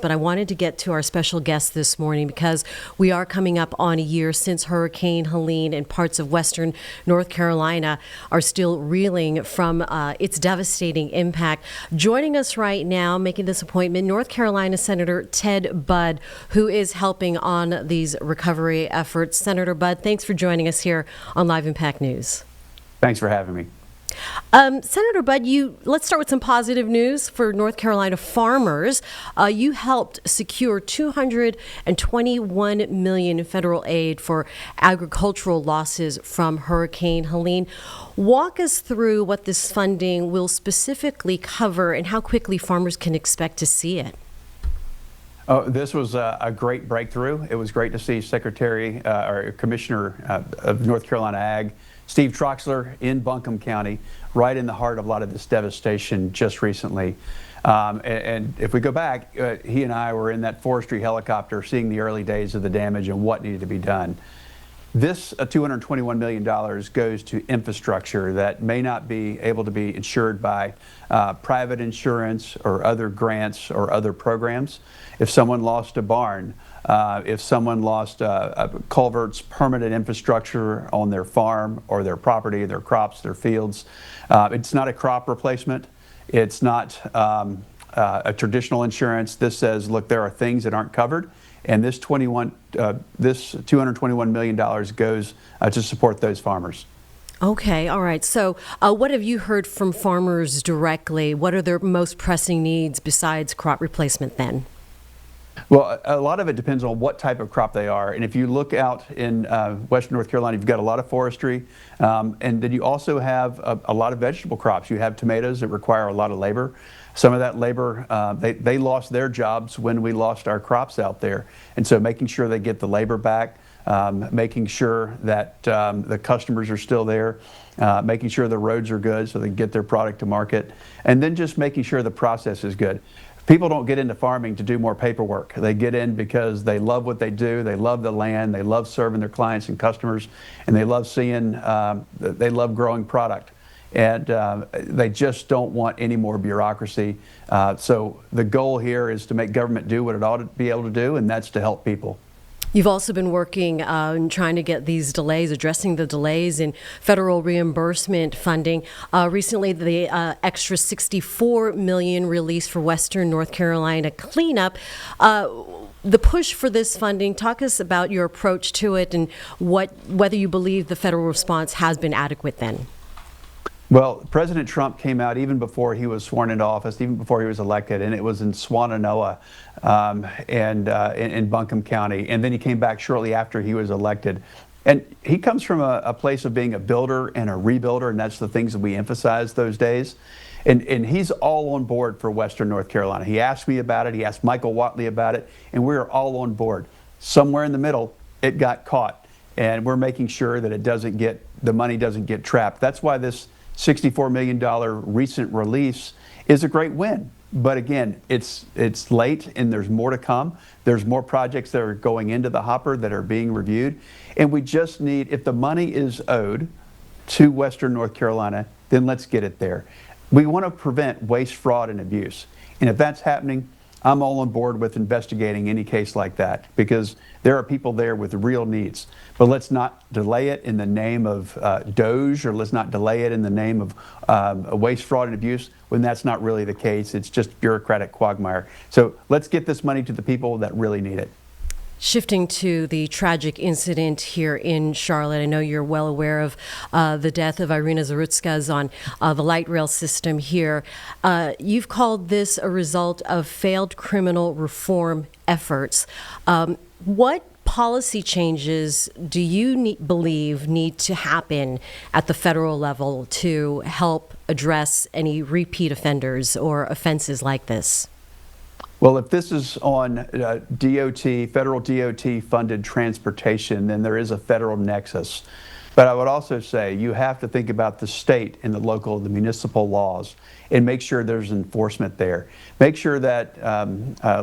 But I wanted to get to our special guest this morning because we are coming up on a year since Hurricane Helene and parts of western North Carolina are still reeling from its devastating impact. Joining us right now, making this appointment, North Carolina Senator Ted Budd, who is helping on these recovery efforts. Senator Budd, thanks for joining us here on Live Impact News. Thanks for having me. Senator Budd, let's start with some positive news for North Carolina farmers. You helped secure $221 million in federal aid for agricultural losses from Hurricane Helene. Walk us through what this funding will specifically cover and how quickly farmers can expect to see it. Oh, this was a great breakthrough. It was great to see Commissioner of North Carolina Ag, Steve Troxler, in Buncombe County, right in the heart of a lot of this devastation just recently. And if we go back, he and I were in that forestry helicopter seeing the early days of the damage and what needed to be done. This $221 million goes to infrastructure that may not be able to be insured by private insurance or other grants or other programs. If someone lost a barn, if someone lost culverts, permanent infrastructure on their farm or their property, their crops, their fields, it's not a crop replacement. It's not a traditional insurance. This says, look, there are things that aren't covered. And this $221 million goes to support those farmers. Okay, all right. So what have you heard from farmers directly? What are their most pressing needs besides crop replacement then? Well, a lot of it depends on what type of crop they are. And if you look out in western North Carolina, you've got a lot of forestry. And then you also have a lot of vegetable crops. You have tomatoes that require a lot of labor. Some of that labor, they lost their jobs when we lost our crops out there. And so making sure they get the labor back, making sure that the customers are still there, making sure the roads are good so they can get their product to market, and then just making sure the process is good. People don't get into farming to do more paperwork. They get in because they love what they do, they love the land, they love serving their clients and customers, and they love they love growing product. And they just don't want any more bureaucracy. So the goal here is to make government do what it ought to be able to do, and that's to help people. You've also been working and trying to get these delays, addressing the delays in federal reimbursement funding. Recently, the extra $64 million released for Western North Carolina cleanup. The push for this funding, talk us about your approach to it and whether you believe the federal response has been adequate then. Well, President Trump came out even before he was sworn into office, even before he was elected, and it was in Swannanoa and in Buncombe County. And then he came back shortly after he was elected. And he comes from a place of being a builder and a rebuilder, and that's the things that we emphasized those days. And he's all on board for Western North Carolina. He asked me about it, he asked Michael Watley about it, and we're all on board. Somewhere in the middle, it got caught, and we're making sure that the money doesn't get trapped. That's why this $64 million recent release is a great win. But again, it's late and there's more to come. There's more projects that are going into the hopper that are being reviewed. And we just need, if the money is owed to Western North Carolina, then let's get it there. We want to prevent waste, fraud, and abuse. And if that's happening, I'm all on board with investigating any case like that because there are people there with real needs. But let's not delay it in the name of Doge, or let's not delay it in the name of waste, fraud, and abuse when that's not really the case. It's just bureaucratic quagmire. So let's get this money to the people that really need it. Shifting to the tragic incident here in Charlotte, I know you're well aware of the death of Irina Zarutskas on the light rail system here. You've called this a result of failed criminal reform efforts. What policy changes do you believe need to happen at the federal level to help address any repeat offenders or offenses like this? Well, if this is on federal DOT funded transportation, then there is a federal nexus. But I would also say you have to think about the state and the local, the municipal laws and make sure there's enforcement there. Make sure that,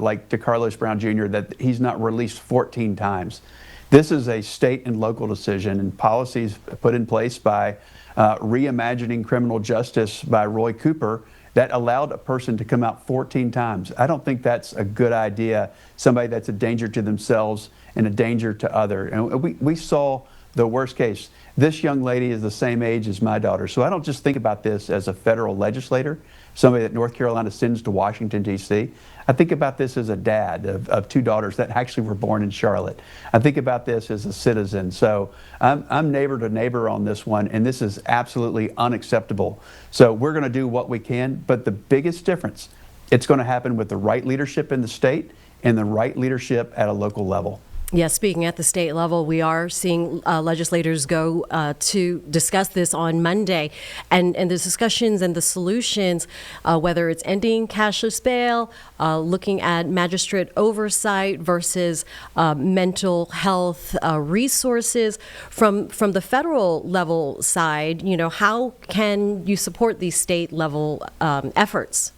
like DeCarlos Brown Jr., that he's not released 14 times. This is a state and local decision, and policies put in place by Reimagining Criminal Justice by Roy Cooper that allowed a person to come out 14 times. I don't think that's a good idea. Somebody that's a danger to themselves and a danger to others. And we saw the worst case. This young lady is the same age as my daughter. So I don't just think about this as a federal legislator, somebody that North Carolina sends to Washington, D.C. I think about this as a dad of two daughters that actually were born in Charlotte. I think about this as a citizen. So I'm neighbor to neighbor on this one, and this is absolutely unacceptable. So we're going to do what we can, but the biggest difference, it's going to happen with the right leadership in the state and the right leadership at a local level. Yes, speaking at the state level, we are seeing legislators go to discuss this on Monday. And the discussions and the solutions, whether it's ending cashless bail, looking at magistrate oversight versus mental health resources. From the federal level side, how can you support these state level efforts?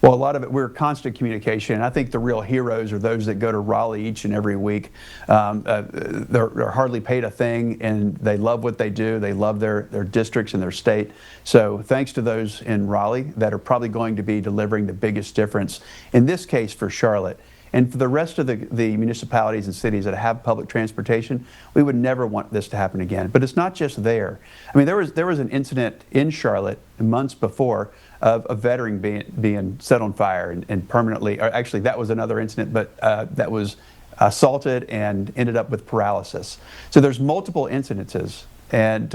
Well, a lot of it, we're constant communication. I think the real heroes are those that go to Raleigh each and every week. They're hardly paid a thing, and they love what they do. They love their districts and their state. So thanks to those in Raleigh that are probably going to be delivering the biggest difference, in this case for Charlotte. And for the rest of the municipalities and cities that have public transportation, we would never want this to happen again. But it's not just there. I mean, there was an incident in Charlotte months before of a veteran being set on fire and permanently, or actually that was another incident, but that was assaulted and ended up with paralysis. So there's multiple incidences, and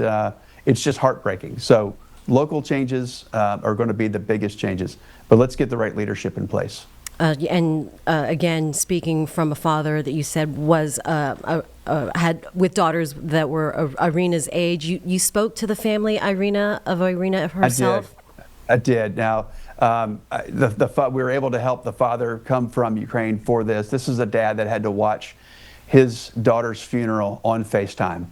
it's just heartbreaking. So local changes are going to be the biggest changes, but let's get the right leadership in place. Again, speaking from a father that you said was had with daughters that were Irina's age, you spoke to the family, Irina herself. I did. Now, we were able to help the father come from Ukraine for this. This is a dad that had to watch his daughter's funeral on FaceTime.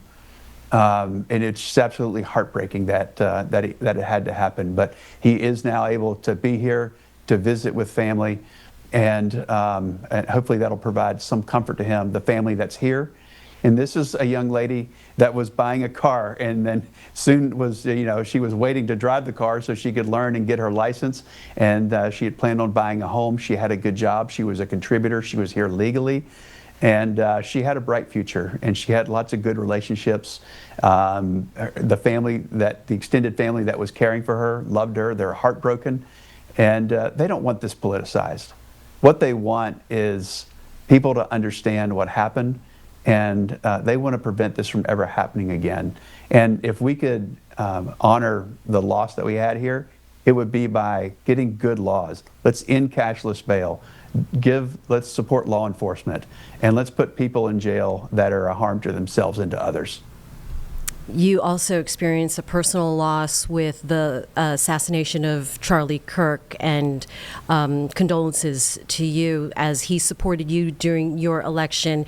And it's absolutely heartbreaking that it had to happen. But he is now able to be here to visit with family, and hopefully that'll provide some comfort to him, the family that's here. And this is a young lady that was buying a car, and then soon was, she was waiting to drive the car so she could learn and get her license. And she had planned on buying a home. She had a good job. She was a contributor. She was here legally. And she had a bright future, and she had lots of good relationships. The extended family that was caring for her loved her. They're heartbroken, and they don't want this politicized. What they want is people to understand what happened, and they want to prevent this from ever happening again. And if we could honor the loss that we had here, it would be by getting good laws. Let's end cashless bail. Let's support law enforcement, and let's put people in jail that are a harm to themselves and to others. You also experienced a personal loss with the assassination of Charlie Kirk, and condolences to you as he supported you during your election.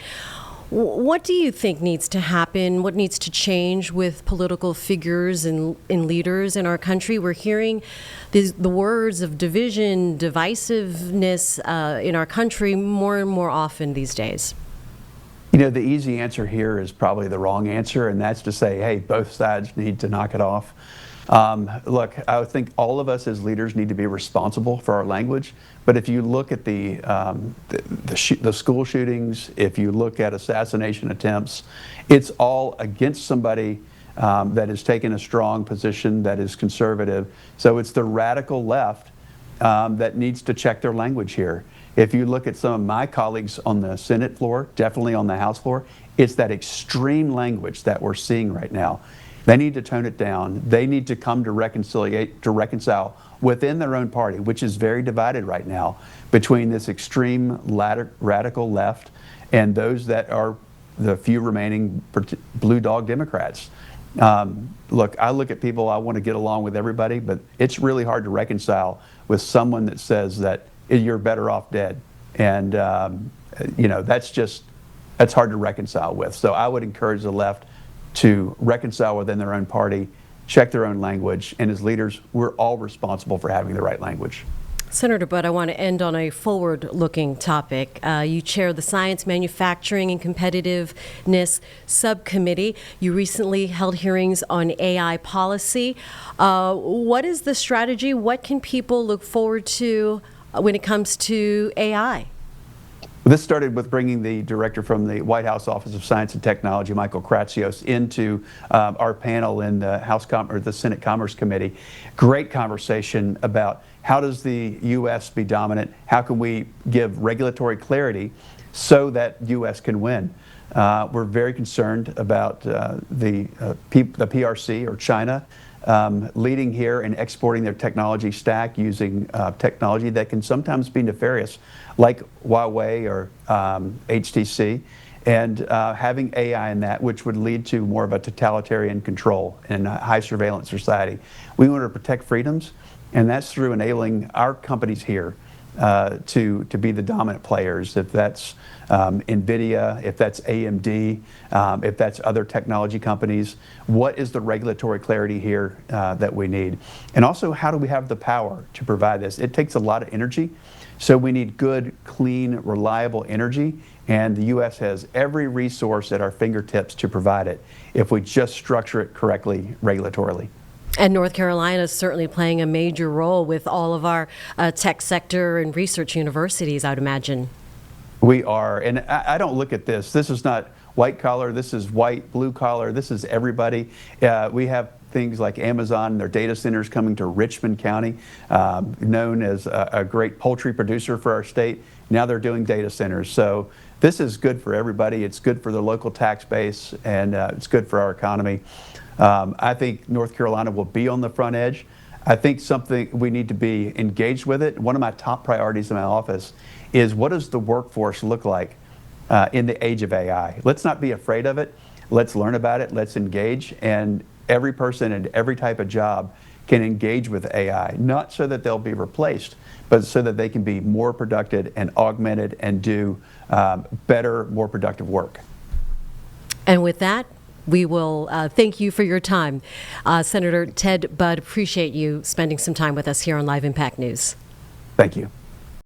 What do you think needs to happen? What needs to change with political figures and leaders in our country? We're hearing the words of division, divisiveness in our country more and more often these days. The easy answer here is probably the wrong answer, and that's to say, hey, both sides need to knock it off. Look, I would think all of us as leaders need to be responsible for our language. But if you look at the school shootings, if you look at assassination attempts, it's all against somebody that has taken a strong position, that is conservative. So it's the radical left that needs to check their language here. If you look at some of my colleagues on the Senate floor, definitely on the House floor, it's that extreme language that we're seeing right now. They need to tone it down. They need to come to reconcile within their own party, which is very divided right now between this extreme radical left and those that are the few remaining blue dog Democrats. Look, I look at people, I want to get along with everybody, but it's really hard to reconcile with someone that says that you're better off dead. And, that's hard to reconcile with. So I would encourage the left to reconcile within their own party, check their own language, and as leaders, we're all responsible for having the right language. Senator Budd, I want to end on a forward-looking topic. You chair the Science, Manufacturing, and Competitiveness Subcommittee. You recently held hearings on AI policy. What is the strategy? What can people look forward to when it comes to AI? This started with bringing the director from the White House Office of Science and Technology, Michael Kratsios, into our panel in the Senate Commerce Committee. Great conversation about how does the U.S. be dominant? How can we give regulatory clarity so that U.S. can win? We're very concerned about the PRC, or China, leading here and exporting their technology stack using technology that can sometimes be nefarious, like Huawei or HTC, and having AI in that, which would lead to more of a totalitarian control and a high surveillance society. We want to protect freedoms, and that's through enabling our companies here to be the dominant players. If that's NVIDIA, if that's AMD, if that's other technology companies, what is the regulatory clarity here that we need? And also, how do we have the power to provide this? It takes a lot of energy, so we need good, clean, reliable energy, and the U.S. has every resource at our fingertips to provide it if we just structure it correctly regulatorily. And North Carolina is certainly playing a major role with all of our tech sector and research universities, I would imagine. We are, and I don't look at this. This is not white collar, this is white, blue collar, this is everybody. We have things like Amazon, their data centers coming to Richmond County, known as a great poultry producer for our state. Now they're doing data centers. So this is good for everybody. It's good for the local tax base, and it's good for our economy. I think North Carolina will be on the front edge. I think something we need to be engaged with it. One of my top priorities in my office is, what does the workforce look like in the age of AI? Let's not be afraid of it. Let's learn about it. Let's engage. And every person in every type of job can engage with AI, not so that they'll be replaced, but so that they can be more productive and augmented and do better, more productive work. And with that, we will thank you for your time. Senator Ted Budd, appreciate you spending some time with us here on Live Impact News. Thank you.